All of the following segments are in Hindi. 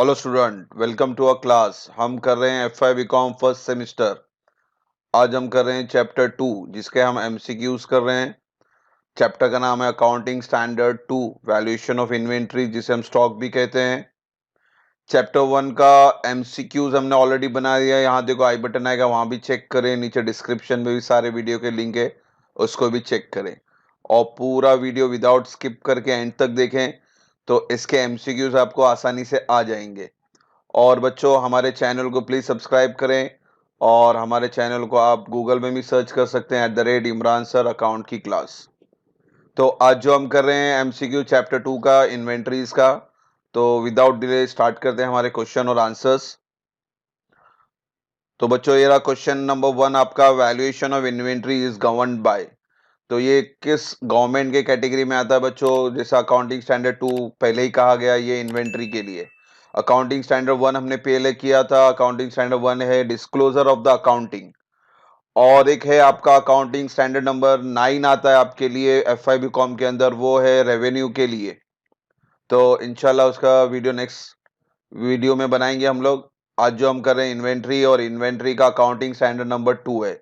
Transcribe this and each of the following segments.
Hello student, welcome to a class. हम कर रहे हैं F I BCom first semester. आज हम कर रहे हैं चैप्टर 2, जिसके हम एमसीक्यूज कर रहे हैं। चैप्टर का नाम है accounting standard 2, valuation of inventory, जिसे हम स्टॉक भी कहते हैं। चैप्टर 1 का एमसीक्यूज हमने ऑलरेडी बना दिया है। यहाँ देखो आई बटन आएगा, वहां भी चेक करें। नीचे डिस्क्रिप्शन में भी सारे वीडियो के लिंक है, उसको भी चेक करें। और पूरा वीडियो विदाउट स्किप करके एंड तक देखें, तो इसके एमसीक्यूज आपको आसानी से आ जाएंगे। और बच्चों, हमारे चैनल को प्लीज सब्सक्राइब करें। और हमारे चैनल को आप गूगल में भी सर्च कर सकते हैं @इमरान सर अकाउंट की क्लास। तो आज जो हम कर रहे हैं एमसीक्यू चैप्टर 2 का, इन्वेंट्रीज का। तो विदाउट डिले स्टार्ट करते हैं हमारे क्वेश्चन और आंसर्स। तो बच्चों, ये रहा क्वेश्चन नंबर 1 आपका, valuation of inventory is governed bye. तो ये किस गवर्नमेंट के कैटेगरी में आता है बच्चों? जैसा अकाउंटिंग स्टैंडर्ड 2 पहले ही कहा गया, ये इन्वेंट्री के लिए। अकाउंटिंग स्टैंडर्ड 1 हमने पहले किया था। अकाउंटिंग स्टैंडर्ड 1 है डिस्क्लोजर ऑफ द अकाउंटिंग। और एक है आपका अकाउंटिंग स्टैंडर्ड नंबर 9 आता है आपके लिए एफआई बीकॉम के अंदर, वो है रेवेन्यू के लिए। तो इंशाल्लाह उसका वीडियो नेक्स्ट वीडियो में बनाएंगे हम लोग। आज जो हम कर रहे हैं इन्वेंट्री, और इन्वेंट्री का अकाउंटिंग स्टैंडर्ड नंबर 2 है।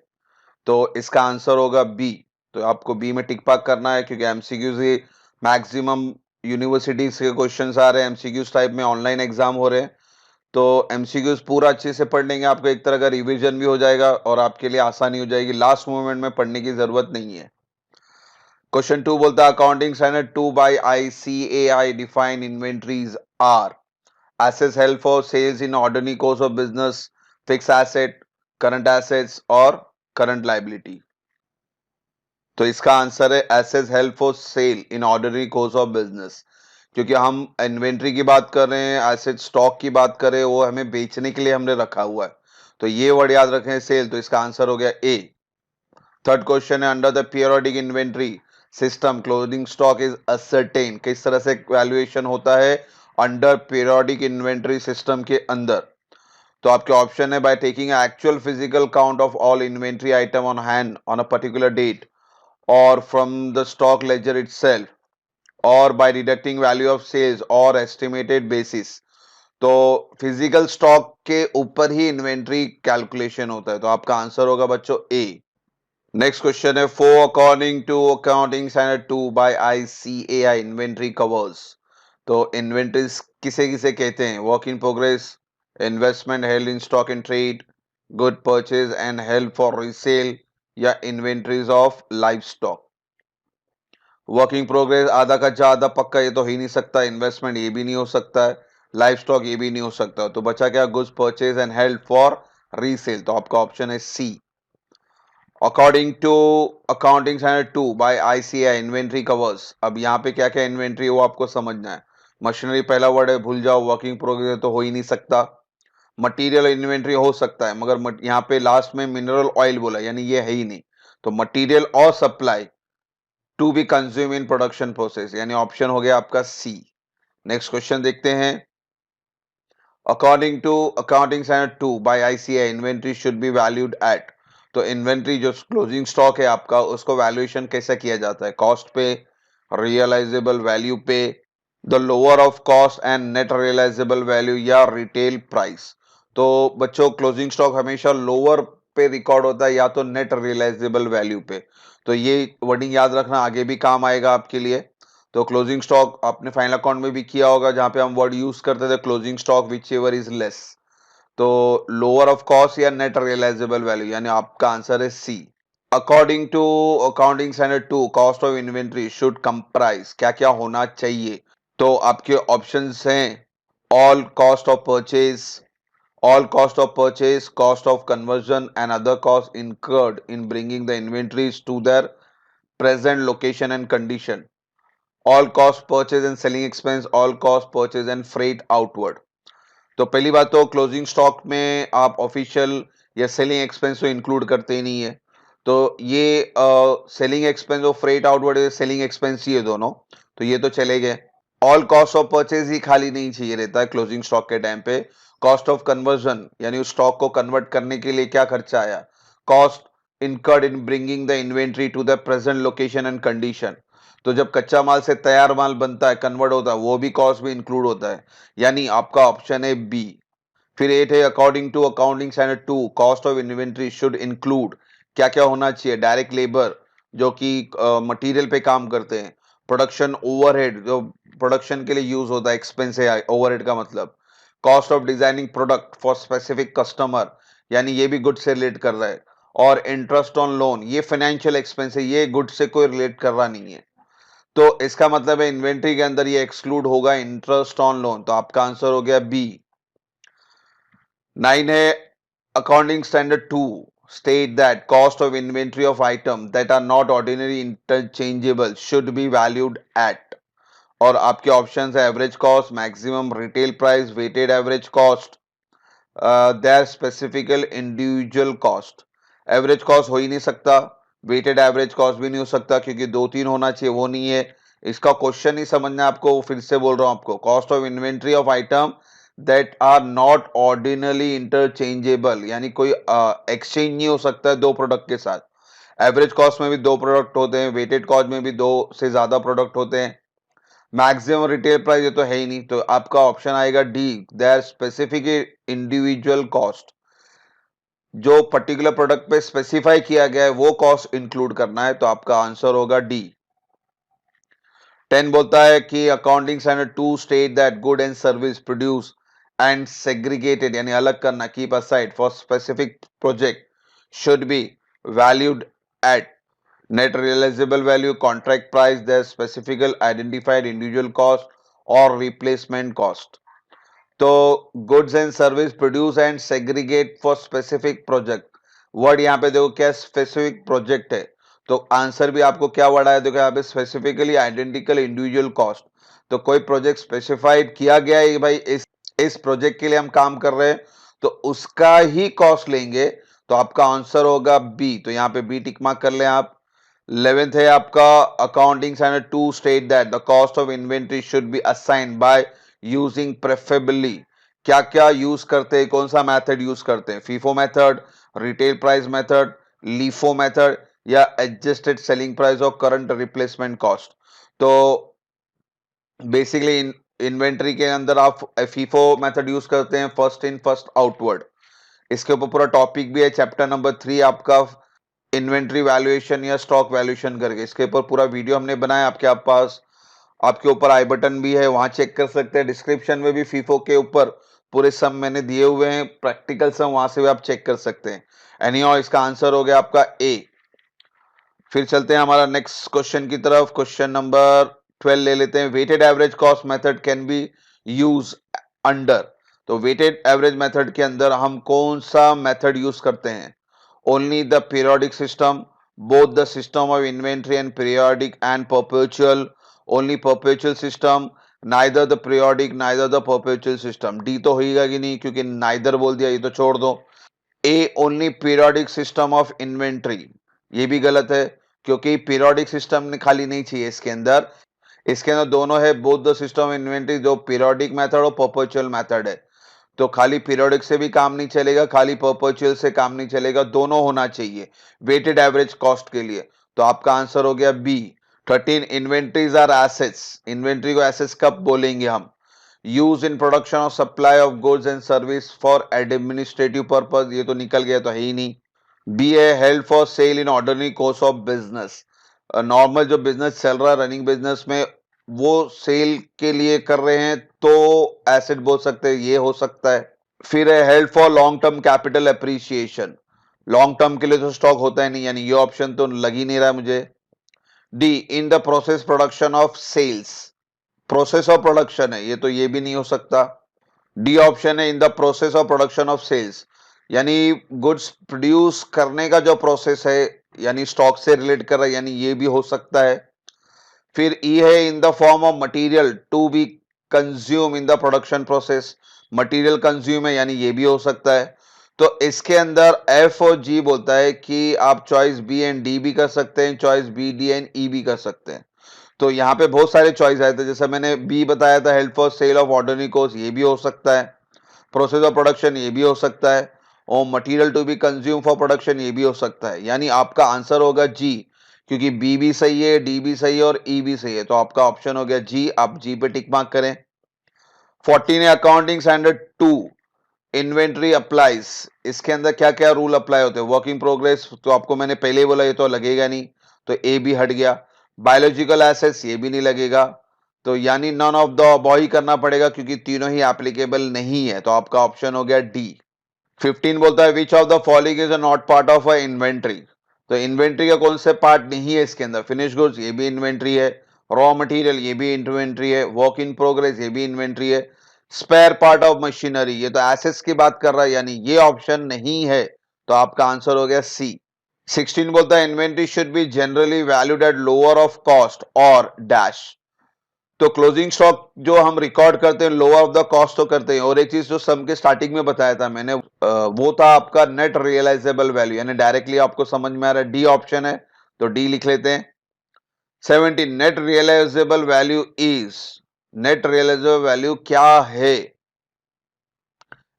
तो इसका आंसर होगा बी। तो आपको बी में टिक पाक करना है, क्योंकि एमसीक्यू से मैक्सिमम यूनिवर्सिटीज के क्वेश्चंस आ रहे हैं। एमसीक्यूज टाइप में ऑनलाइन एग्जाम हो रहे हैं। तो एमसीक्यूज पूरा अच्छे से पढ़ लेंगे, आपको एक तरह का रिवीजन भी हो जाएगा और आपके लिए आसानी हो जाएगी। लास्ट मोमेंट में पढ़ने की जरूरत नहीं है। क्वेश्चन 2 बोलता है accounting standard 2 by ICAI define inventories are assets held for sales in ordinary course of business, fixed asset, current assets और current liability। तो इसका आंसर है assets held for sale in ordinary course of business। क्योंकि हम इन्वेंट्री की बात कर रहे हैं, एसेट स्टॉक की बात कर रहे हैं, वो हमें बेचने के लिए हमने रखा हुआ है। तो ये वर्ड याद रखें, सेल। तो इसका आंसर हो गया ए। थर्ड क्वेश्चन है, under the periodic inventory system closing stock is ascertain. किस तरह से वैल्यूएशन होता है अंडर पीरियोडिक इन्वेंट्री सिस्टम के अंदर? तो आपके ऑप्शन है, by taking actual physical count of all inventory item on hand on a particular date, और from the stock ledger itself, और by deducting value of sales और एस्टिमेटेड बेसिस। तो फिजिकल स्टॉक के ऊपर ही इन्वेंट्री कैलकुलेशन होता है। तो आपका आंसर होगा बच्चों ए। नेक्स्ट क्वेश्चन है, for according to accounting standard 2 by ICAI inventory covers. तो इन्वेंट्रीज किसे किसे कहते हैं? Work in progress, investment held in stock in trade, good purchase and held for resale, या inventories of life stock. Working progress आधा कच्चा आधा पक्का, ये तो ही नहीं सकता। इन्वेस्टमेंट ये भी नहीं हो सकता है। लाइफ स्टॉक ये भी नहीं हो सकता। तो बचा क्या? Goods purchase and held for resale. तो आपका ऑप्शन है C. According to accounting standard 2 by ICAI inventory covers. अब यहाँ पे क्या क्या इन्वेंट्री है वो आपको समझना है। मशीनरी पहला वर्ड है, भूल जाओ। वर्किंग प्रोग्रेस तो हो ही नहीं सकता। मटेरियल इन्वेंट्री हो सकता है, मगर यहाँ पे लास्ट में मिनरल ऑयल बोला, यानी ये है ही नहीं। तो मटेरियल और supply to be consume in production process, यानी ऑप्शन हो गया आपका सी। नेक्स्ट क्वेश्चन देखते हैं। According to accounting standard 2 by ICAI inventory should be valued at. तो इन्वेंट्री जो क्लोजिंग स्टॉक है आपका, उसको वैल्यूएशन कैसे किया जाता है? कॉस्ट पे, रियलाइजेबल वैल्यू पे, the lower of cost and net realisable value, या रिटेल प्राइस। तो बच्चों, क्लोजिंग स्टॉक हमेशा लोअर पे रिकॉर्ड होता है, या तो नेट रियलाइजेबल वैल्यू पे। तो ये वर्डिंग याद रखना, आगे भी काम आएगा आपके लिए। तो क्लोजिंग स्टॉक आपने फाइनल अकाउंट में भी किया होगा, जहां पे हम वर्ड यूज करते थे closing stock whichever is less. तो लोअर ऑफ कॉस्ट या नेट रियलाइजेबल वैल्यू, यानी आपका आंसर है C. According to accounting standard 2 cost of inventory should comprise, क्या क्या होना चाहिए? तो आपके ऑप्शंस हैं, all cost of purchase, all cost of purchase, cost of conversion and other costs incurred in bringing the inventories to their present location and condition, all cost purchase and selling expense, all cost purchase and freight outward। तो पहली बात, तो क्लोजिंग स्टॉक में आप ऑफिशियल या सेलिंग एक्सपेंस तो इंक्लूड करते ही नहीं है। तो ये सेलिंग एक्सपेंस और फ्रेट आउटवर्ड सेलिंग एक्सपेंस ही है दोनों, तो ये तो चले गए। ऑल कॉस्ट ऑफ परचेज ही खाली नहीं चाहिए रहता है क्लोजिंग स्टॉक के टाइम पे। कॉस्ट ऑफ कन्वर्जन, यानी उस स्टॉक को कन्वर्ट करने के लिए क्या खर्चा आया। Cost incurred in bringing the inventory to the present location and condition. तो जब कच्चा माल से तैयार माल बनता है, कन्वर्ट होता है, वो भी कॉस्ट भी इंक्लूड होता है, यानी आपका ऑप्शन है बी। फिर 8 है according to accounting standard 2 cost of inventory should include, क्या क्या होना चाहिए? डायरेक्ट लेबर जो कि मटेरियल पे काम करते हैं, प्रोडक्शन ओवरहेड जो प्रोडक्शन के लिए यूज होता है, एक्सपेंस है ओवरहेड का मतलब, cost of designing product for specific customer, यानी ये भी गुड से रिलेट कर रहा है, और इंटरेस्ट ऑन लोन, ये फाइनेंशियल एक्सपेंस है, ये गुड से कोई रिलेट कर रहा नहीं है। तो इसका मतलब है इन्वेंट्री के अंदर ये एक्सक्लूड होगा इंटरेस्ट ऑन लोन, तो आपका आंसर हो गया बी। 9 है accounting standard 2 state that cost of inventory of items that are not ordinarily interchangeable should be valued at, और आपके ऑप्शंस है average cost, maximum retail price, weighted average cost, their specific individual cost. Average cost हो ही नहीं सकता, वेटेड एवरेज कॉस्ट भी नहीं हो सकता, क्योंकि दो तीन होना चाहिए, वो नहीं है। इसका क्वेश्चन ही समझना है आपको, फिर से बोल रहा हूं आपको, cost of inventory of item that are not ordinarily interchangeable, यानी कोई एक्सचेंज नहीं हो सकता है दो प्रोडक्ट के साथ। एवरेज कॉस्ट में भी दो प्रोडक्ट होते हैं, वेटेड कॉस्ट में भी दो से ज्यादा प्रोडक्ट होते हैं, मैक्सिमम रिटेल प्राइस ये तो है ही नहीं, तो आपका ऑप्शन आएगा D, there specific individual cost, जो पर्टिकुलर प्रोडक्ट पे स्पेसिफाई किया गया है वो कॉस्ट इंक्लूड करना है, तो आपका आंसर होगा डी। 10 बोलता है कि accounting standard 2 state that good and service produce and segregated, यानी अलग करना, keep aside for specific project should be valued eight net realizable value, contract price, their specifical identified individual cost or replacement cost. तो goods and service produce and segregate for specific project, word यहाँ पे देखो क्या स्पेसिफिक प्रोजेक्ट है, तो आंसर भी आपको क्या वर्ड आया, देखो यहाँ पे स्पेसिफिकली आइडेंटिकल इंडिविजुअल कॉस्ट, तो कोई प्रोजेक्ट स्पेसिफाइड किया गया है भाई इस प्रोजेक्ट के लिए हम काम कर रहे हैं, तो उसका ही कॉस्ट लेंगे, तो आपका आंसर होगा बी, तो यहाँ पे बी टिक मार्क कर लें आप। 11th है आपका accounting standard 2 state that the cost of inventory should B assigned by using preferably, क्या क्या यूज करते हैं, कौन सा मेथड यूज करते हैं? FIFO method, retail price method, LIFO method, या एडजस्टेड सेलिंग प्राइस और करंट रिप्लेसमेंट कॉस्ट। तो बेसिकली इन्वेंट्री के अंदर आप फीफो मेथड यूज करते हैं, फर्स्ट इन फर्स्ट आउटवर्ड। इसके ऊपर पूरा टॉपिक भी है, चैप्टर नंबर 3 आपका इन्वेंट्री वैल्यूएशन या स्टॉक वैल्यूएशन करके, इसके ऊपर पूरा वीडियो हमने बनाया, आपके पास आपके ऊपर आई बटन भी है, वहां चेक कर सकते हैं। डिस्क्रिप्शन में भी फीफो के ऊपर पूरे सम मैंने दिए हुए हैं, प्रैक्टिकल सम, वहां से भी आप चेक कर सकते हैं। एनीहाउ इसका आंसर हो गया आपका ए। फिर चलते हैं हमारा नेक्स्ट क्वेश्चन की तरफ, क्वेश्चन नंबर 12 ले लेते हैं। Weighted average cost method can be use under, तो वेटेड एवरेज मेथड के अंदर हम कौन सा मेथड यूज करते हैं? Only the periodic system, both the system of inventory and periodic and perpetual, only perpetual system, neither the periodic neither the perpetual system. D तो होगा कि नहीं, क्योंकि नाइदर बोल दिया, ये तो छोड़ दो। A only periodic system of inventory, ये भी गलत है, क्योंकि पीरियोडिक सिस्टम खाली नहीं चाहिए इसके अंदर दोनों है, बोथ द सिस्टम इन्वेंट्री, जो पीरियोडिक मेथड और परपेचुअल मेथड है, तो खाली पीरियोडिक से भी काम नहीं चलेगा, खाली परपेचुअल से काम नहीं चलेगा, दोनों होना चाहिए वेटेड एवरेज कॉस्ट के लिए, तो आपका आंसर हो गया B. 13 inventories are assets, inventory को एसेट्स कब बोलेंगे हम? Use in production or supply of goods and service for administrative purpose, ये तो निकल गया, तो है ही नहीं। बी है held for sale in ordinary course of business, normal जो बिजनेस चल रहा है रनिंग बिजनेस में, वो सेल के लिए कर रहे हैं, तो एसेट बोल सकते हैं, ये हो सकता है। फिर है held for long term capital appreciation, long term के लिए तो स्टॉक होता है नहीं, यानी ये ऑप्शन तो लग ही नहीं रहा मुझे। D in the process production of sales, process of production है, ये तो ये भी नहीं हो सकता। डी ऑप्शन है in the process of production of sales, यानी गुड्स प्रोड्यूस करने का जो प्रोसेस है, यानी स्टॉक से रिलेट कर रहा है, यानी ये भी हो सकता है। फिर ई है in the form of material to be consume in the production process, material consume है, यानी ये भी हो सकता है। तो इसके अंदर एफ और जी बोलता है कि आप चॉइस बी एंड डी भी कर सकते हैं, चॉइस बी डी एंड ई भी कर सकते हैं। तो यहाँ पे बहुत सारे चॉइस आए थे, जैसे मैंने बी बताया था, help for sale of ordinary course, ये भी हो सकता है, प्रोसेस ऑफ प्रोडक्शन ये भी हो सकता है, और material to be consume for production ये भी हो सकता है, यानी आपका आंसर होगा जी, क्योंकि बी भी सही है, डी भी सही है और ई भी सही है, तो आपका ऑप्शन हो गया जी। आप जी पे टिक मार्क करें। 14 है अकाउंटिंग स्टैंडर्ड 2, इन्वेंट्री अप्लाइज। इसके अंदर क्या क्या रूल अप्लाई होते हैं? वर्क इन प्रोग्रेस, तो आपको मैंने पहले ही बोला ये तो लगेगा नहीं, तो ए भी हट गया। बायोलॉजिकल एसेट्स, ये भी नहीं लगेगा, तो यानी नन ऑफ द अबव ही करना पड़ेगा क्योंकि तीनों ही एप्लीकेबल नहीं है, तो आपका ऑप्शन हो गया डी। 15 बोलता है विच of the following is not part of a inventory. तो इन्वेंट्री का कौन से पार्ट नहीं है इसके अंदर? फिनिश गुड्स, ये भी इन्वेंट्री है। रॉ मटेरियल, ये भी इन्वेंट्री है। वर्क इन प्रोग्रेस, ये भी इन्वेंट्री है। स्पेयर पार्ट ऑफ मशीनरी, ये तो एसेट्स की बात कर रहा है, यानी ये ऑप्शन नहीं है, तो आपका आंसर हो गया सी। 16 बोलता है inventory should be generally valued at lower of cost और डैश। तो क्लोजिंग स्टॉक जो हम रिकॉर्ड करते हैं लोअर ऑफ द कॉस्ट तो करते हैं, और एक चीज जो सम के स्टार्टिंग में बताया था मैंने, वो था आपका नेट रियलाइजेबल वैल्यू, यानी डायरेक्टली आपको समझ में आ रहा है डी ऑप्शन है, तो डी लिख लेते हैं। 17 net realisable value is, net realisable value क्या है?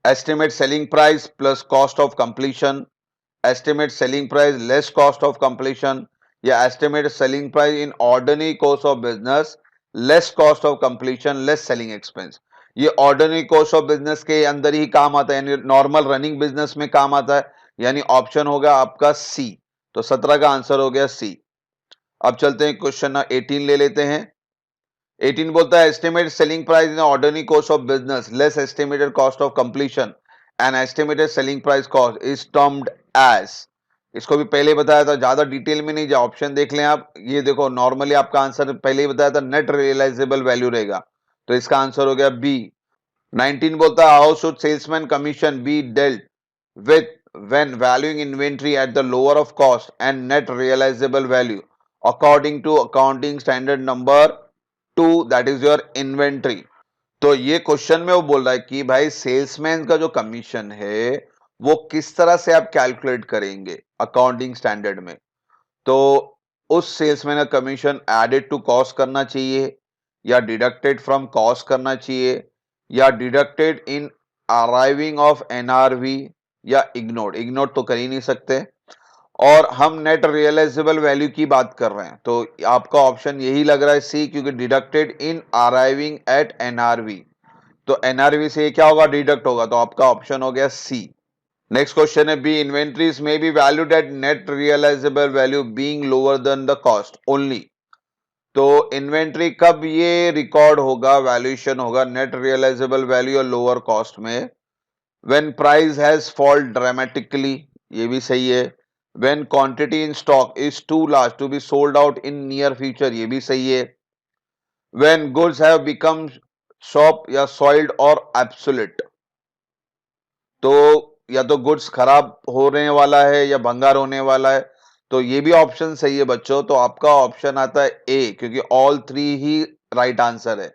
Estimate selling price plus cost of completion, estimate selling price less cost of completion, या estimate selling price in ordinary course of business less cost of completion less selling expense. ये ऑर्डिनरी कोर्स ऑफ बिजनेस के अंदर ही काम आता है, यानी नॉर्मल रनिंग बिजनेस में काम आता है, यानी ऑप्शन होगा आपका सी। तो 17 का आंसर हो गया सी। अब चलते हैं क्वेश्चन 18 ले लेते हैं। 18 बोलता है estimate selling price in ordinary course of business less estimated cost of completion and estimated selling price cost is termed as. इसको भी पहले बताया था, ज्यादा डिटेल में नहीं जा, ऑप्शन देख लें आप। ये देखो नॉर्मली आपका आंसर पहले ही बताया था नेट रियलाइजेबल वैल्यू रहेगा, तो इसका आंसर हो गया बी। 19 बोलता है how should salesman commission be dealt with when valuing inventory at the lower of cost and net realizable value according to accounting standard number 2, that is your inventory। तो ये क्वेश्चन में वो बोल रहा है कि भाई सेल्समैन का जो कमीशन है वो किस तरह से आप कैलकुलेट करेंगे अकाउंटिंग स्टैंडर्ड में। तो उस सेल्समैन का कमीशन एडेड टू कॉस्ट करना चाहिए, या डिडक्टेड फ्रॉम कॉस्ट करना चाहिए, या deducted in arriving of NRV, या इग्नोर्ड। इग्नोर्ड तो कर ही नहीं सकते, और हम नेट रियलाइजेबल वैल्यू की बात कर रहे हैं, तो आपका ऑप्शन यही लग रहा है सी, क्योंकि deducted in arriving at NRV, तो एनआरवी से क्या होगा? डिडक्ट होगा, तो आपका ऑप्शन हो गया सी। नेक्स्ट क्वेश्चन है बी इन्वेंट्रीज में be valued at net realisable value being lower than the cost only. तो इन्वेंट्री कब ये रिकॉर्ड होगा, वैल्यूएशन होगा नेट रियलाइजेबल वैल्यू और लोअर कॉस्ट में? When price has fall dramatically, ये भी सही है। When quantity in stock is too large to be sold out in near future, ये भी सही है। When goods have become shop या सॉइल्ड और एब्सोल्यूट, तो या तो गुड्स खराब होने वाला है या भंगार होने वाला है, तो ये भी ऑप्शन सही है बच्चों। तो आपका ऑप्शन आता है ए, क्योंकि ऑल थ्री ही राइट आंसर है।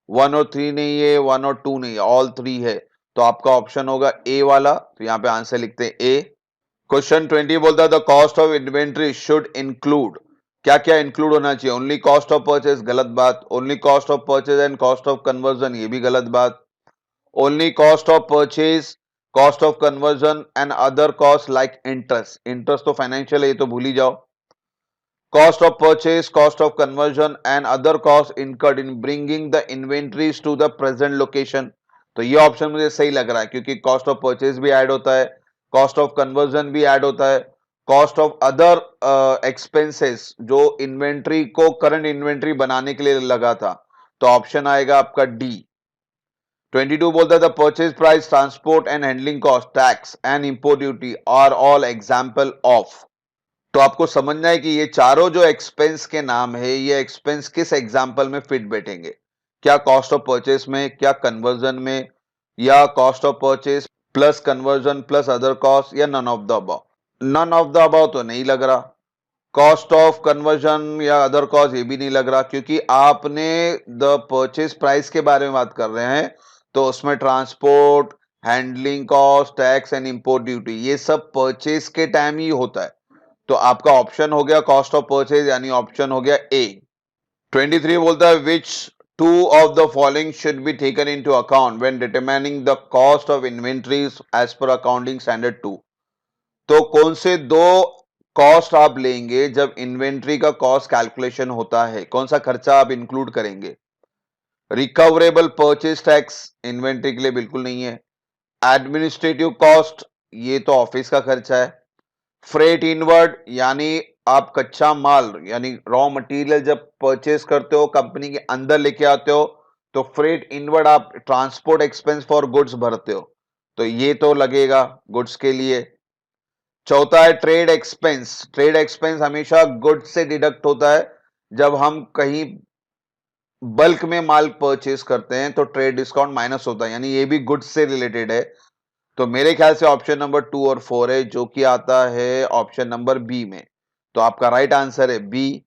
1 और 3 नहीं है, 1 और 2 नहीं है, ऑल 3 है, तो आपका ऑप्शन होगा ए वाला। तो यहाँ पे आंसर लिखते हैं ए। क्वेश्चन 20 बोलता है the cost of inventory should include, क्या क्या इंक्लूड होना चाहिए? ओनली कॉस्ट ऑफ परचेज, गलत बात। Only cost of purchase and cost of conversion, ये भी गलत बात। Only cost of purchase, cost of conversion and other cost like interest, interest तो फाइनेंशियल है, ये तो भूल ही जाओ। Cost of purchase, cost of conversion and other cost incurred in bringing the inventories to the present location, तो ये ऑप्शन मुझे सही लग रहा है, क्योंकि कॉस्ट ऑफ परचेज भी ऐड होता है, कॉस्ट ऑफ कन्वर्जन भी ऐड होता है, कॉस्ट ऑफ अदर एक्सपेंसेस जो इन्वेंट्री को करंट इन्वेंट्री बनाने के लिए लगा था, तो ऑप्शन आएगा आपका डी। 22 बोलता है the purchase price, transport and handling cost, tax and import duty are all example of. तो आपको समझना है कि ये चारों जो एक्सपेंस के नाम है, ये एक्सपेंस किस एग्जाम्पल में फिट बैठेंगे? क्या कॉस्ट ऑफ परचेज में, क्या कन्वर्जन में, या cost of purchase plus conversion plus other cost, या none of the above? None of the above तो नहीं लग रहा, कॉस्ट ऑफ कन्वर्जन या अदर कॉस्ट ये भी नहीं लग रहा, क्योंकि आपने द परचेज प्राइस के बारे में बात कर रहे हैं, तो उसमें transport, handling cost, tax and import duty, ये सब परचेज के टाइम ही होता है, तो आपका ऑप्शन हो गया कॉस्ट ऑफ परचेज, यानी ऑप्शन हो गया ए। 23 बोलता है which two of the following should be taken into account when determining the cost of inventories as per accounting standard 2। तो कौन से दो कॉस्ट आप लेंगे जब इन्वेंट्री का कॉस्ट कैलकुलेशन होता है, कौन सा खर्चा आप इंक्लूड करेंगे? रिकवरेबल परचेज टैक्स इन्वेंट्री के लिए बिल्कुल नहीं है। एडमिनिस्ट्रेटिव कॉस्ट, ये तो ऑफिस का खर्चा है। फ्रेट इनवर्ड, यानी आप कच्चा माल यानी रॉ मटेरियल जब परचेज करते हो, कंपनी के अंदर लेके आते हो, तो फ्रेट इनवर्ड आप ट्रांसपोर्ट एक्सपेंस फॉर गुड्स भरते हो, तो ये तो लगेगा गुड्स के लिए। चौथा है ट्रेड एक्सपेंस। ट्रेड एक्सपेंस हमेशा गुड्स से डिडक्ट होता है। जब हम कहीं बल्क में माल परचेज करते हैं तो ट्रेड डिस्काउंट माइनस होता है, यानी ये भी गुड्स से रिलेटेड है। तो मेरे ख्याल से ऑप्शन नंबर 2 और 4 है, जो कि आता है ऑप्शन नंबर बी में। तो आपका राइट आंसर है बी।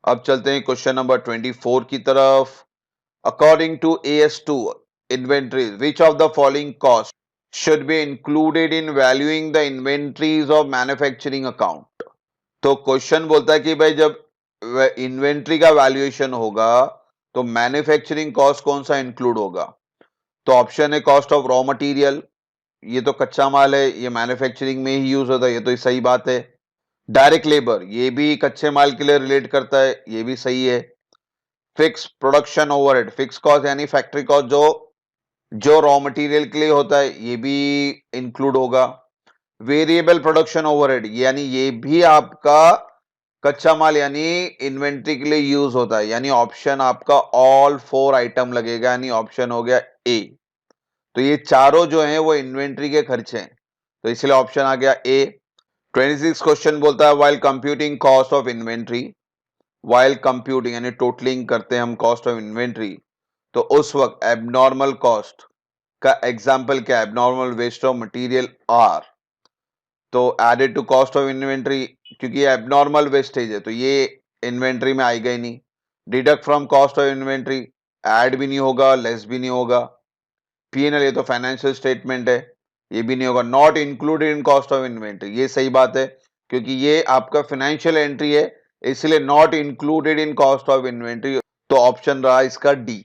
अब चलते हैं क्वेश्चन नंबर 24 की तरफ। According to AS2 inventory, which of the following cost should be included in valuing the inventories of manufacturing account? तो क्वेश्चन बोलता है कि भाई जब इन्वेंट्री का वैल्यूएशन होगा तो मैन्युफैक्चरिंग कॉस्ट कौन सा इंक्लूड होगा? तो ऑप्शन है कॉस्ट ऑफ रॉ मटेरियल, ये तो कच्चा माल है, ये मैन्युफैक्चरिंग में ही यूज होता है, ये तो सही बात है। डायरेक्ट लेबर, ये भी कच्चे माल के लिए रिलेट करता है, ये भी सही है। Fix production overhead, fix cost यानी फैक्ट्री कॉस्ट जो जो रॉ मटेरियल के लिए होता है, ये भी इंक्लूड होगा। वेरिएबल प्रोडक्शन ओवरहेड, यानी ये भी आपका कच्चा माल यानी इन्वेंट्री के लिए यूज होता है, यानी ऑप्शन आपका ऑल 4 आइटम लगेगा, यानी ऑप्शन हो गया ए। तो ये चारों जो हैं वो इन्वेंट्री के खर्चे हैं, तो इसलिए ऑप्शन आ गया ए। 26 क्वेश्चन बोलता है while computing cost of inventory, while computing यानी टोटलिंग करते हैं हम कॉस्ट ऑफ इन्वेंट्री, तो उस वक्त एबनॉर्मल कॉस्ट का एग्जांपल क्या है? Abnormal waste of material are, तो added to cost of inventory, क्योंकि ये एबनॉर्मल वेस्टेज है तो ये इन्वेंट्री में आएगा ही नहीं। Deduct from cost of inventory, add भी नहीं होगा, लेस भी नहीं होगा। P&L, ये तो फाइनेंशियल स्टेटमेंट है, ये भी नहीं होगा। Not included in cost of inventory, ये सही बात है क्योंकि ये आपका फाइनेंशियल एंट्री है, इसलिए not included in cost of inventory, तो ऑप्शन रहा इसका डी।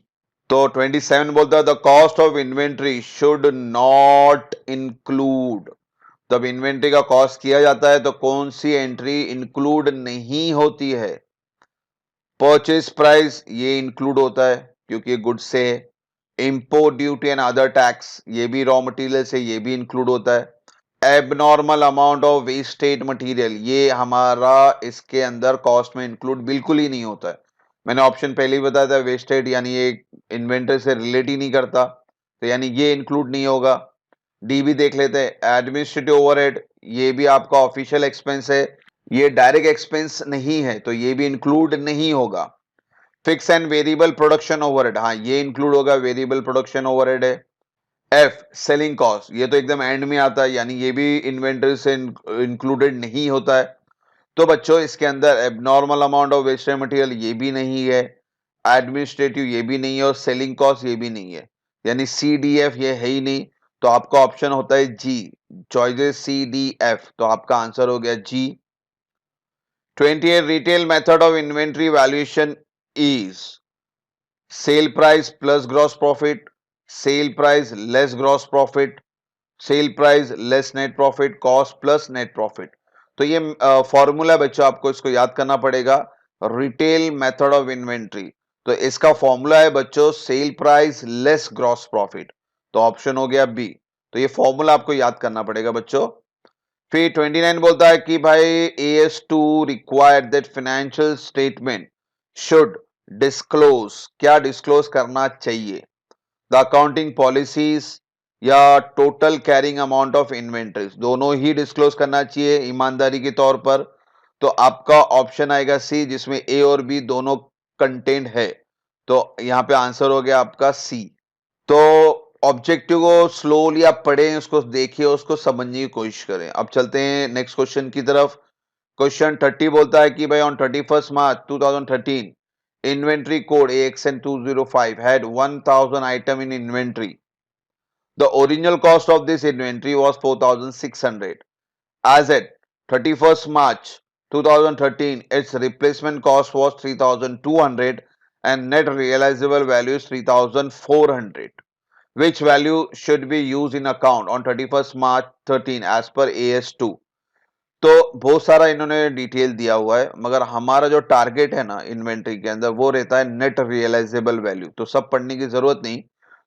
तो 27 बोलता है the cost of inventory should not include, जब इन्वेंट्री का कॉस्ट किया जाता है तो कौन सी एंट्री इंक्लूड नहीं होती है? परचेज प्राइस, ये इंक्लूड होता है क्योंकि गुड्स से है। Import duty and other tax, ये भी रॉ मटेरियल से, ये भी इंक्लूड होता है। Abnormal amount of wasted material, ये हमारा इसके अंदर कॉस्ट में इंक्लूड बिल्कुल ही नहीं होता है। मैंने ऑप्शन पहले ही बताया था, वेस्टेड यानी ये इन्वेंट्री से रिलेट ही नहीं करता, तो यानी ये इंक्लूड नहीं होगा। डी भी देख लेते हैं, एडमिनिस्ट्रेटिव ओवरहेड, ये भी आपका ऑफिशियल एक्सपेंस है, ये डायरेक्ट एक्सपेंस नहीं है, तो ये भी इंक्लूड नहीं होगा। Fix and variable production overhead, हाँ ये इंक्लूड होगा, वेरिएबल प्रोडक्शन ओवरहेड है। एफ सेलिंग कॉस्ट, ये तो एकदम एंड में आता है, यानी ये भी इन्वेंटरी से इंक्लूडेड नहीं होता है। तो बच्चों इसके अंदर abnormal amount of wasted material, ये भी नहीं है। एडमिनिस्ट्रेटिव, ये भी नहीं है, और सेलिंग कॉस्ट, ये भी नहीं है, यानी CDF ये है ही नहीं। तो आपका ऑप्शन होता है जी, चॉइसेस CDF, तो आपका आंसर हो गया जी। 28 retail method of inventory valuation is sale price plus gross profit, sale price less gross profit, sale price less net profit, cost plus net profit. तो ये फॉर्मूला बच्चों आपको इसको याद करना पड़ेगा, रिटेल मेथड ऑफ इन्वेंट्री। तो इसका फॉर्मूला है बच्चों sale price less gross profit, तो ऑप्शन हो गया बी। तो ये फॉर्मूला आपको याद करना पड़ेगा बच्चों। फिर 29 बोलता है कि भाई AS2 required that financial statement should disclose, क्या डिस्क्लोज करना चाहिए? द अकाउंटिंग पॉलिसीज या total carrying amount of inventories, दोनों ही डिस्क्लोज करना चाहिए ईमानदारी के तौर पर। तो आपका ऑप्शन आएगा सी, जिसमें ए और बी दोनों कंटेंट है, तो यहां पे आंसर हो गया आपका सी। तो ऑब्जेक्टिव को स्लोली आप पढ़ें, उसको देखिए, उसको समझने की कोशिश करें। अब चलते हैं नेक्स्ट क्वेश्चन की तरफ। क्वेश्चन 30 बोलता है कि भाई on 31 March 2013 inventory code AXN 205 had 1000 item in inventory. The original cost of this inventory was 4600. As at 31st March 2013, its replacement cost was 3200 and net realizable value is 3400. Which value should be used in account on 31st March 13 as per AS2? तो बहुत सारा इन्होंने डिटेल दिया हुआ है, मगर हमारा जो टारगेट है ना इन्वेंट्री के अंदर वो रहता है नेट रियलाइजेबल वैल्यू। तो सब पढ़ने की जरूरत नहीं।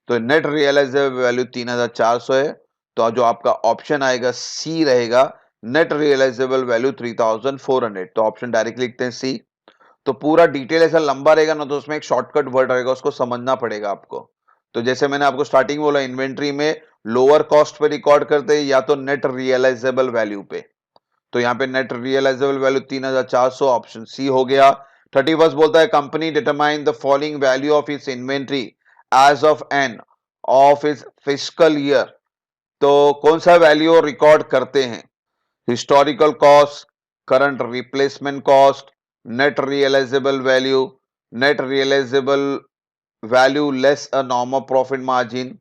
तो नेट रियलाइजेबल वैल्यू 3400 है। तो जो आपका ऑप्शन आएगा सी रहेगा, नेट रियलाइजेबल वैल्यू 3400। तो ऑप्शन डायरेक्टली लिखते हैं सी। तो पूरा डिटेल ऐसा लंबा रहेगा ना, तो उसमें एक शॉर्टकट वर्ड रहेगा, उसको समझना पड़ेगा आपको। तो जैसे मैंने आपको स्टार्टिंग बोला, इन्वेंट्री में लोअर कॉस्ट पे रिकॉर्ड करते हैं या तो नेट रियलाइजेबल वैल्यू पे। तो यहाँ पे net realisable value 3400, option C हो गया। 31 बोलता है company determine the following value of its inventory as of an of its physical year. तो कौन सा वैल्यू रिकॉर्ड करते हैं? Historical cost, current replacement cost, net realisable value, net realisable value less a normal profit margin.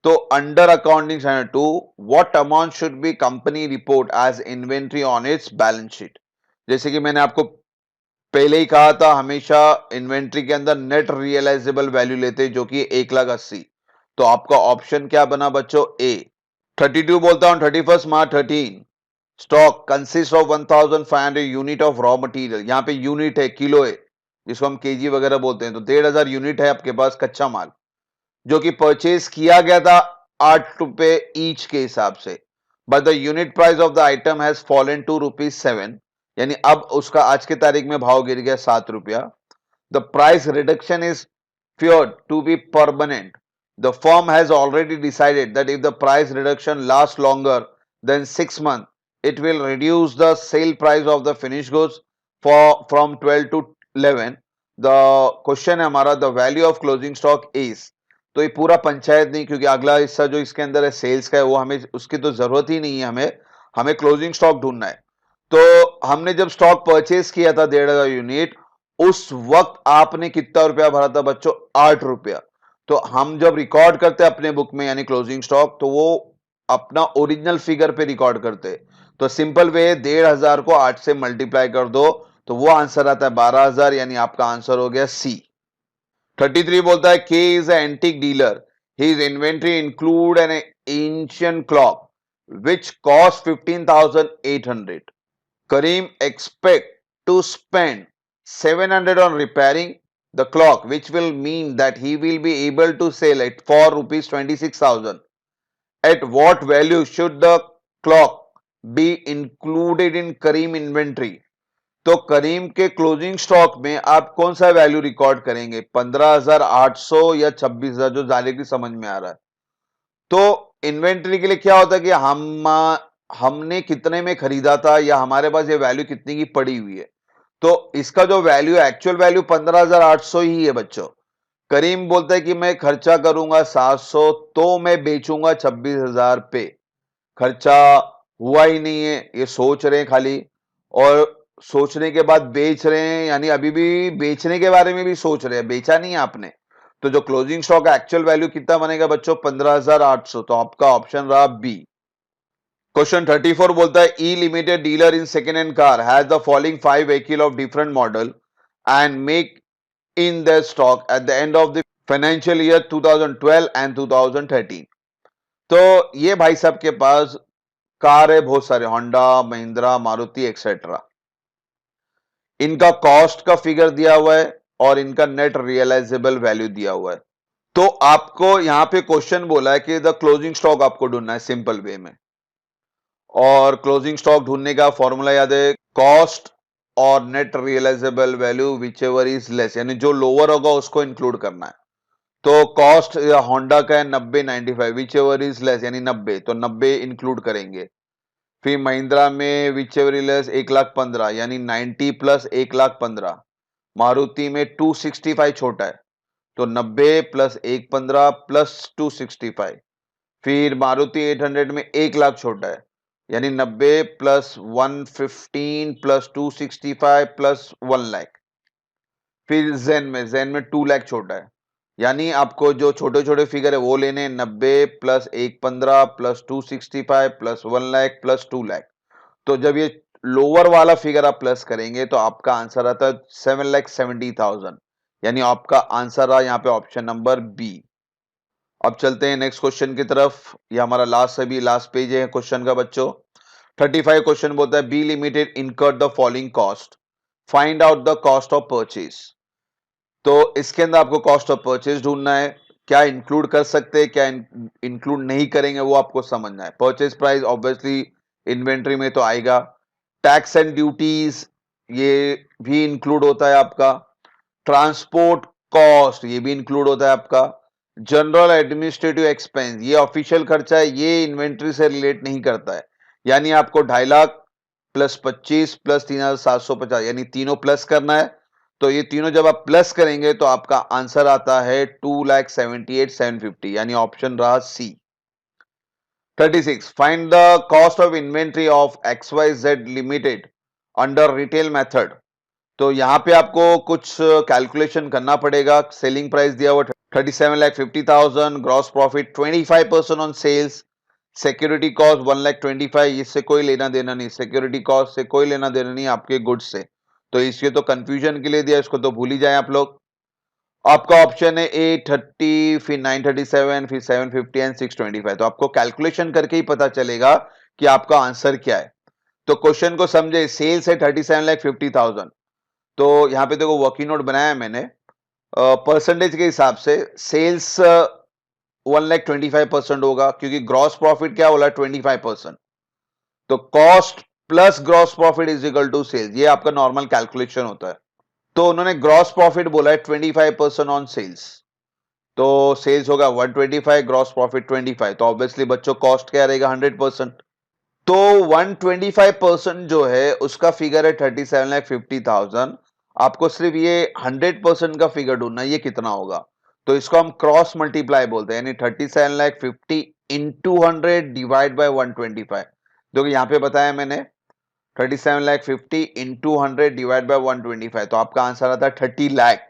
तो under accounting standard 2, what amount should be company report as inventory on its balance sheet? जैसे कि मैंने आपको पहले ही कहा था, हमेशा इन्वेंट्री के अंदर नेट रियलाइजेबल वैल्यू लेते हैं, जो कि 1,80,000। तो आपका ऑप्शन क्या बना बच्चों? ए। 32 बोलता हूं 31 मार्च 13 stock consist of 1500 unit of raw material. यहां पे यूनिट है, किलो है, जिसको हम केजी वगैरह बोलते हैं। तो 1,500 यूनिट है आपके पास कच्चा माल, जो कि परचेज किया गया था 8 रुपए ईच के हिसाब से। But the unit price of the item has fallen to ₹7, यानी अब उसका आज के तारीख में भाव गिर गया 7 रुपया। The price reduction is feared to be permanent. The firm has already decided that if the price reduction lasts longer than 6 months, it will reduce the sale price of the finished goods from 12 to 11. The question है हमारा, the value of closing stock is। तो ये पूरा पंचायत नहीं, क्योंकि अगला हिस्सा जो इसके अंदर है सेल्स का है, वो हमें उसकी तो जरूरत ही नहीं है। हमें हमें क्लोजिंग स्टॉक ढूंढना है। तो हमने जब स्टॉक परचेज किया था 1,500 यूनिट, उस वक्त आपने कितना रुपया भरा था बच्चों? 8 रुपया। तो हम जब रिकॉर्ड करते हैं अपने बुक में यानी क्लोजिंग स्टॉक, तो वो अपना ओरिजिनल फिगर पे रिकॉर्ड करते हैं। तो सिंपल वे, 1,500 को 8 से मल्टीप्लाई कर दो, तो वो आंसर आता है 12,000, यानी आपका आंसर हो गया सी। 33 बोलता है के is antique dealer, his inventory include N ancient clock which cost 15,800. Kareem expect to spend 700 on repairing the clock, which will mean that he will be able to sell it for rupees 26,000. At what value should the clock be included in Kareem inventory? तो करीम के क्लोजिंग स्टॉक में आप कौन सा वैल्यू रिकॉर्ड करेंगे? 15,800 या 26,000, जो डायरेक्टली समझ में आ रहा है। तो इन्वेंट्री के लिए क्या होता है कि हमने कितने में खरीदा था, या हमारे पास ये वैल्यू कितने की पड़ी हुई है। तो इसका जो वैल्यू, एक्चुअल वैल्यू 15,800 ही है बच्चों। करीम बोलता है कि मैं खर्चा करूंगा 700, तो मैं बेचूंगा 26,000 पे। खर्चा हुआ ही नहीं है, ये सोच रहे हैं खाली, और सोचने के बाद बेच रहे हैं, यानी अभी भी बेचने के बारे में भी सोच रहे हैं, बेचा नहीं है आपने। तो जो क्लोजिंग स्टॉक का एक्चुअल वैल्यू कितना बनेगा बच्चों? 15,800। तो आपका ऑप्शन रहा बी। क्वेश्चन 34 बोलता है E limited dealer in second hand car has the following 5 vehicle of different model and make in the stock at the end of the financial year 2012 and 2013। तो ये भाई साहब के पास कार है बहुत सारे, होंडा, महिंद्रा, मारुति एक्सेट्रा। इनका कॉस्ट का फिगर दिया हुआ है और इनका नेट रियलाइजेबल वैल्यू दिया हुआ है। तो आपको यहां पे क्वेश्चन बोला है कि द क्लोजिंग स्टॉक आपको ढूंढना है सिंपल वे में। और क्लोजिंग स्टॉक ढूंढने का फॉर्मूला याद है, कॉस्ट और net realisable value whichever is less, यानी जो लोअर होगा उसको इंक्लूड करना है। तो कॉस्ट होंडा का है 90/95, विच एवर इज लेस यानी 90, तो 90 इंक्लूड करेंगे। फिर महिंद्रा में विच एवर इज लेस 1,15,000 यानी 90 प्लस 1,15,000। मारुति में 265 छोटा है, तो 90 प्लस 1,15,000 प्लस 265। फिर मारुति 800 में 1,00,000 छोटा है, यानी 90 प्लस 115 प्लस 265 प्लस 1,00,000। फिर जेन में 2,00,000 छोटा है, यानी आपको जो छोटे छोटे फिगर है वो लेने, 90 प्लस 115 प्लस 265 प्लस 1,00,000 प्लस 2,00,000। तो जब ये लोअर वाला फिगर आप प्लस करेंगे तो आपका आंसर आता है 7,70,000, यानी आपका आंसर रहा यहाँ पे ऑप्शन नंबर बी। अब चलते हैं नेक्स्ट क्वेश्चन की तरफ। ये हमारा लास्ट पेज है क्वेश्चन का बच्चों। 35 क्वेश्चन बोलता है be limited incurred the following cost, find out the cost of purchase. तो इसके अंदर आपको कॉस्ट ऑफ परचेज ढूंढना है, क्या इंक्लूड कर सकते हैं, क्या इंक्लूड नहीं करेंगे, वो आपको समझना है। परचेज प्राइस ऑब्वियसली इन्वेंट्री में तो आएगा। टैक्स एंड ड्यूटीज ये भी इंक्लूड होता है आपका। ट्रांसपोर्ट कॉस्ट ये भी इंक्लूड होता है आपका। जनरल एडमिनिस्ट्रेटिव एक्सपेंस ये ऑफिशियल खर्चा है, ये इन्वेंट्री से रिलेट नहीं करता है। यानी आपको 2.5 लाख प्लस 25 प्लस 3,750 यानी तीनों प्लस करना है। तो ये तीनों जब आप प्लस करेंगे तो आपका आंसर आता है 2,78,750 यानी ऑप्शन रहा सी। 36 find the cost of inventory of XYZ limited under retail method. तो यहाँ पे आपको कुछ कैलकुलेशन करना पड़ेगा। सेलिंग प्राइस दिया हुआ 37,50,000, gross profit 25% on sales, security cost 1,25,000, इससे कोई लेना देना नहीं, सिक्योरिटी कॉस्ट से कोई लेना देना नहीं आपके गुड्स से। तो इसके तो कंफ्यूजन के लिए दिया, इसको तो भूल ही जाए आप लोग। आपका ऑप्शन है 830, फिर 937, फिर 750 एंड 625। तो आपको कैलकुलेशन करके ही पता चलेगा कि आपका आंसर क्या है। तो क्वेश्चन को समझे, सेल्स है 37,50,000। तो यहाँ पे देखो वर्किंग नोट बनाया है मैंने, परसेंटेज के हिसाब से सेल्स 1,25,000 होगा, क्योंकि ग्रॉस प्रॉफिट क्या बोला 25%। तो cost plus gross profit is equal to sales, ये आपका नॉर्मल कैलकुलेशन होता है। तो उन्होंने ग्रॉस प्रॉफिट बोला है 25% ऑन सेल्स, तो सेल्स होगा 125, ग्रॉस प्रॉफिट 25, तो ऑब्वियसली बच्चों कॉस्ट क्या रहेगा 100%। तो 125% जो है उसका फिगर है 37,50,000। आपको सिर्फ ये 100% का फिगर ढूंढना है, ये कितना होगा। तो इसको हम क्रॉस मल्टीप्लाई बोलते हैं, यानी 37,50 इंटू 100 डिवाइड बाय 125। देखो यहाँ पे बताया मैंने 37,50 इंटू 100 डिवाइड बाय 125, तो आपका आंसर आता है 30 लाख।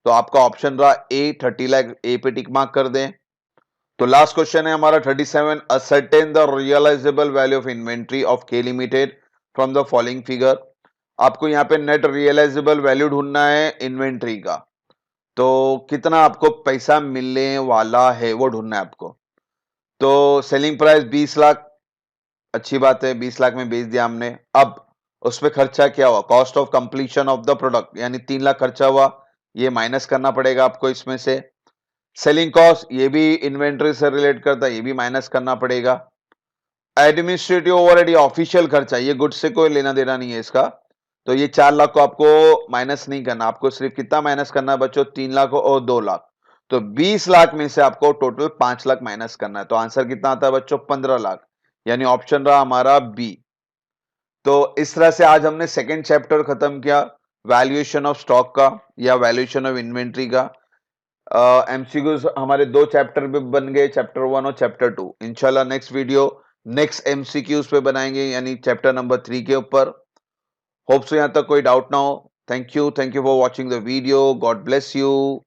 तो आपका ऑप्शन रहा ए, 30 लाख, ए पे टिक मार्क कर दें। तो लास्ट क्वेश्चन है हमारा 37, ascertain the realisable value of inventory of K limited from the following figure. आपको यहाँ पे नेट रियलाइजेबल वैल्यू ढूंढना है इन्वेंट्री का, तो कितना आपको पैसा मिलने वाला है वो ढूंढना है आपको। तो सेलिंग प्राइस 20 लाख, अच्छी बात है, 20 लाख में बेच दिया हमने। अब उस पर खर्चा क्या हुआ, cost of completion of the product, यानी 3 लाख खर्चा हुआ, ये माइनस करना पड़ेगा आपको इसमें से। सेलिंग कॉस्ट ये भी इन्वेंट्री से रिलेट करता है, ये भी माइनस करना पड़ेगा। एडमिनिस्ट्रेटिव ओवरहेड ऑफिशियल खर्चा, ये गुड्स से कोई लेना देना नहीं है इसका, तो ये 4 लाख को आपको माइनस नहीं करना, आपको सिर्फ कितना माइनस करना है बच्चों, 3 लाख और 2 लाख। तो 20 लाख में से आपको टोटल 5 लाख माइनस करना है, तो आंसर कितना आता है बच्चों 15 लाख, यानी ऑप्शन रहा हमारा बी। तो इस तरह से आज हमने सेकेंड चैप्टर खत्म किया, वैल्यूएशन ऑफ स्टॉक का या वैल्यूएशन ऑफ इन्वेंट्री का। एमसीक्यूज हमारे 2 चैप्टर पे बन गए, चैप्टर 1 और चैप्टर 2। इंशाल्लाह नेक्स्ट वीडियो नेक्स्ट एमसीक्यूज पे बनाएंगे, यानी चैप्टर नंबर 3 के ऊपर। होप सो यहां तक कोई डाउट ना हो। Thank you for watching the video, God bless you.